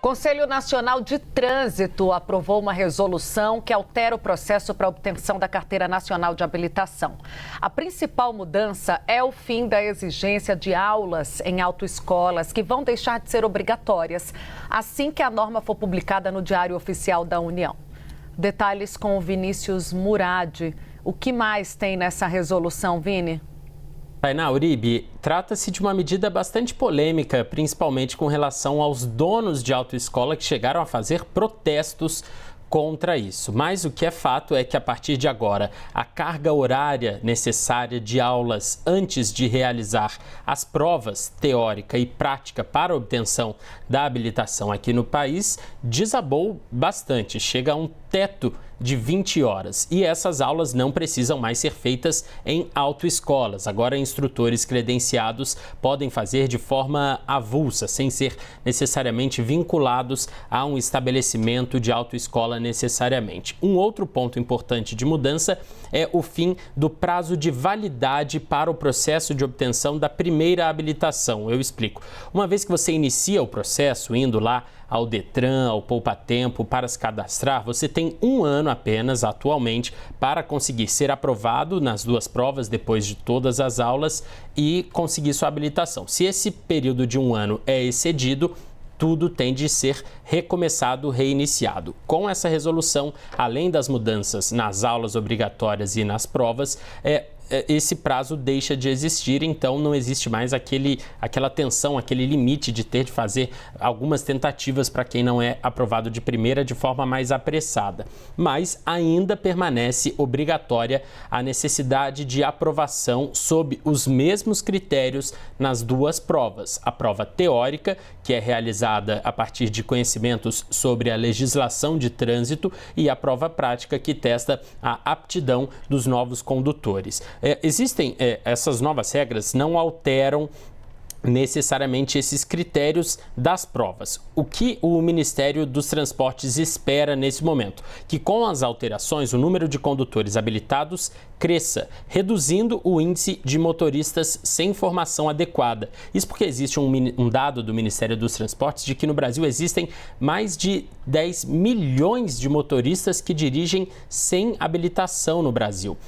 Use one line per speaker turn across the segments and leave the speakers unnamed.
Conselho Nacional de Trânsito aprovou uma resolução que altera o processo para a obtenção da Carteira Nacional de Habilitação. A principal mudança é o fim da exigência de aulas em autoescolas, que vão deixar de ser obrigatórias assim que a norma for publicada no Diário Oficial da União. Detalhes com o Vinícius Murad. O que mais tem nessa resolução, Vini?
Tainá Uribe, trata-se de uma medida bastante polêmica, principalmente com relação aos donos de autoescola que chegaram a fazer protestos contra isso. Mas o que é fato é que a partir de agora, a carga horária necessária de aulas antes de realizar as provas teórica e prática para a obtenção da habilitação aqui no país desabou bastante, chega a um teto de 20 horas. E essas aulas não precisam mais ser feitas em autoescolas. Agora, instrutores credenciados podem fazer de forma avulsa, sem ser necessariamente vinculados a um estabelecimento de autoescola necessariamente. Um outro ponto importante de mudança é o fim do prazo de validade para o processo de obtenção da primeira habilitação. Eu explico. Uma vez que você inicia o processo, indo lá ao Detran, ao Poupa Tempo, para se cadastrar, você tem 1 ano apenas, atualmente, para conseguir ser aprovado nas 2 provas, depois de todas as aulas, e conseguir sua habilitação. Se esse período de 1 ano é excedido, tudo tem de ser recomeçado, reiniciado. Com essa resolução, além das mudanças nas aulas obrigatórias e nas provas, esse prazo deixa de existir, então não existe mais aquela tensão, aquele limite de ter de fazer algumas tentativas para quem não é aprovado de primeira de forma mais apressada. Mas ainda permanece obrigatória a necessidade de aprovação sob os mesmos critérios nas 2 provas. A prova teórica, que é realizada a partir de conhecimentos sobre a legislação de trânsito, e a prova prática, que testa a aptidão dos novos condutores. Essas novas regras não alteram necessariamente esses critérios das provas. O que o Ministério dos Transportes espera nesse momento? Que com as alterações o número de condutores habilitados cresça, reduzindo o índice de motoristas sem formação adequada. Isso porque existe um dado do Ministério dos Transportes de que no Brasil existem mais de 10 milhões de motoristas que dirigem sem habilitação no Brasil.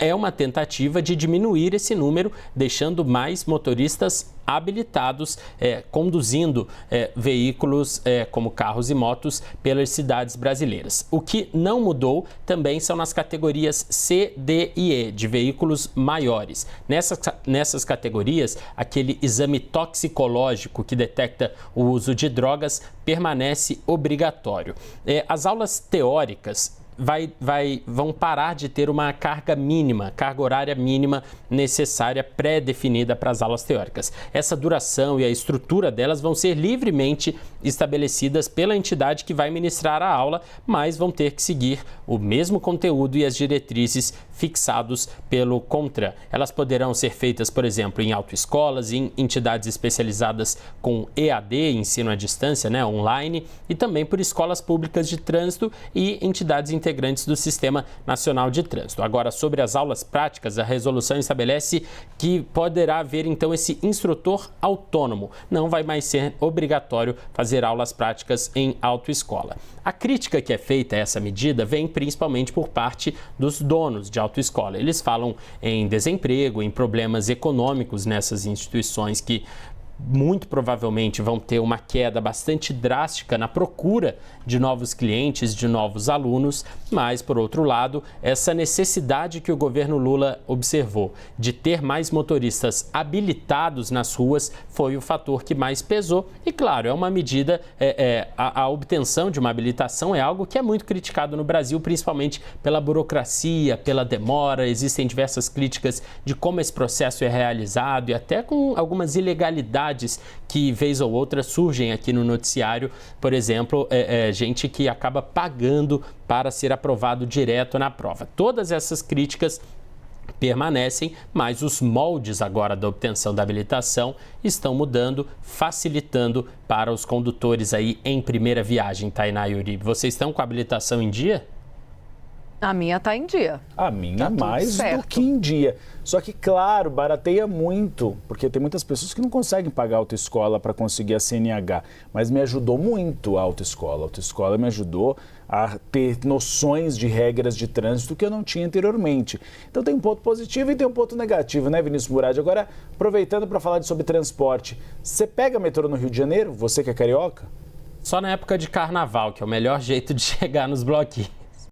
É uma tentativa de diminuir esse número, deixando mais motoristas habilitados, conduzindo veículos como carros e motos pelas cidades brasileiras. O que não mudou também são nas categorias C, D e E, de veículos maiores. Nessas categorias, aquele exame toxicológico que detecta o uso de drogas permanece obrigatório. As aulas teóricas vão parar de ter uma carga horária mínima necessária, pré-definida para as aulas teóricas. Essa duração e a estrutura delas vão ser livremente estabelecidas pela entidade que vai ministrar a aula, mas vão ter que seguir o mesmo conteúdo e as diretrizes fixados pelo CONTRAN. Elas poderão ser feitas, por exemplo, em autoescolas, em entidades especializadas com EAD, ensino à distância, online, e também por escolas públicas de trânsito e entidades integrantes do Sistema Nacional de Trânsito. Agora, sobre as aulas práticas, a resolução estabelece que poderá haver, então, esse instrutor autônomo. Não vai mais ser obrigatório fazer aulas práticas em autoescola. A crítica que é feita a essa medida vem principalmente por parte dos donos de autoescola. Eles falam em desemprego, em problemas econômicos nessas instituições que muito provavelmente vão ter uma queda bastante drástica na procura de novos clientes, de novos alunos, mas, por outro lado, essa necessidade que o governo Lula observou de ter mais motoristas habilitados nas ruas foi o fator que mais pesou. E, claro, é uma medida, a obtenção de uma habilitação é algo que é muito criticado no Brasil, principalmente pela burocracia, pela demora. Existem diversas críticas de como esse processo é realizado e até com algumas ilegalidades que, vez ou outra, surgem aqui no noticiário. Por exemplo, gente que acaba pagando para ser aprovado direto na prova. Todas essas críticas permanecem, mas os moldes agora da obtenção da habilitação estão mudando, facilitando para os condutores aí em primeira viagem. Tainá e Uribe, vocês estão com a habilitação em dia?
A minha tá em dia.
A minha
Tá tudo
mais
certo.
do que em dia. Só que, claro, barateia muito, porque tem muitas pessoas que não conseguem pagar a autoescola para conseguir a CNH. Mas me ajudou muito a autoescola. A autoescola me ajudou a ter noções de regras de trânsito que eu não tinha anteriormente. Então tem um ponto positivo e tem um ponto negativo, né, Vinícius Murad? Agora, aproveitando para falar sobre transporte, você pega metrô no Rio de Janeiro, você que é carioca?
Só na época de carnaval, que é o melhor jeito de chegar nos bloquinhos.